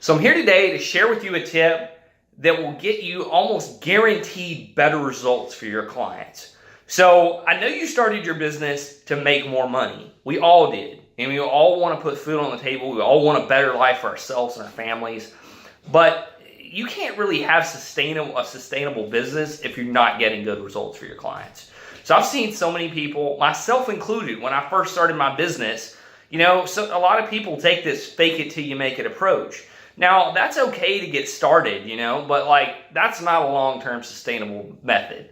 So I'm here today to share with you a tip that will get you almost guaranteed better results for your clients. So I know you started your business to make more money. We all did. And we all want to put food on the table. We all want a better life for ourselves and our families. But you can't really have a sustainable business if you're not getting good results for your clients. So I've seen so many people, myself included, when I first started my business, so a lot of people take this fake it till you make it approach. Now, that's okay to get started, but that's not a long-term sustainable method.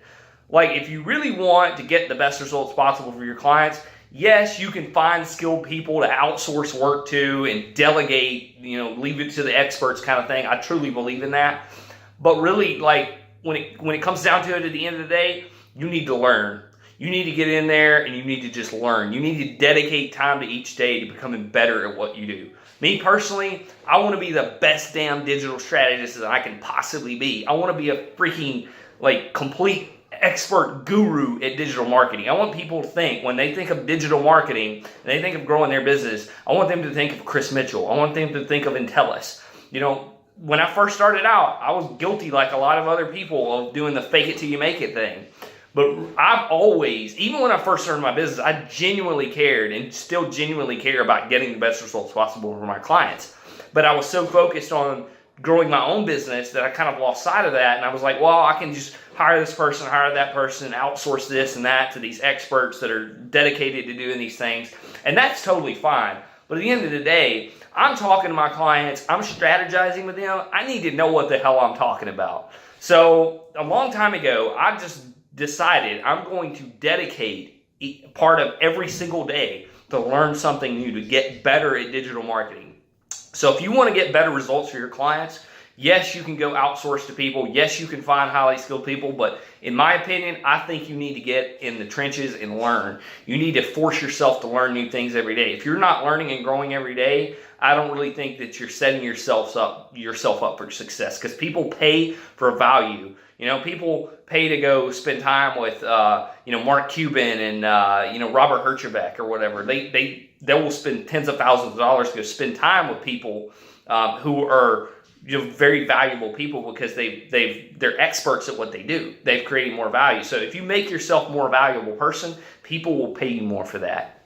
If you really want to get the best results possible for your clients, yes, you can find skilled people to outsource work to and delegate, leave it to the experts kind of thing. I truly believe in that. But really, when it comes down to it at the end of the day, you need to learn. You need to get in there and you need to just learn. You need to dedicate time to each day to becoming better at what you do. Me personally, I want to be the best damn digital strategist that I can possibly be. I want to be a freaking complete expert guru at digital marketing. I want people to think, when they think of digital marketing and they think of growing their business, I want them to think of Chris Mitchell. I want them to think of Intellis. When I first started out, I was guilty, like a lot of other people, of doing the fake it till you make it thing. But I've always, even when I first started my business, I genuinely cared and still genuinely care about getting the best results possible for my clients. But I was so focused on growing my own business that I kind of lost sight of that. And I was like, well, I can just hire this person, hire that person, outsource this and that to these experts that are dedicated to doing these things. And that's totally fine. But at the end of the day, I'm talking to my clients, I'm strategizing with them. I need to know what the hell I'm talking about. So a long time ago, I just decided I'm going to dedicate part of every single day to learn something new, to get better at digital marketing. So if you want to get better results for your clients, yes, you can go outsource to people. Yes, you can find highly skilled people. But in my opinion, I think you need to get in the trenches and learn. You need to force yourself to learn new things every day. If you're not learning and growing every day, I don't really think that you're setting yourself up for success, because people pay for value. People pay to go spend time with, Mark Cuban and, Robert Herjavec or whatever. They will spend tens of thousands of dollars to go spend time with people who are very valuable people, because they're experts at what they do. They've created more value. So if you make yourself a more valuable person, people will pay you more for that.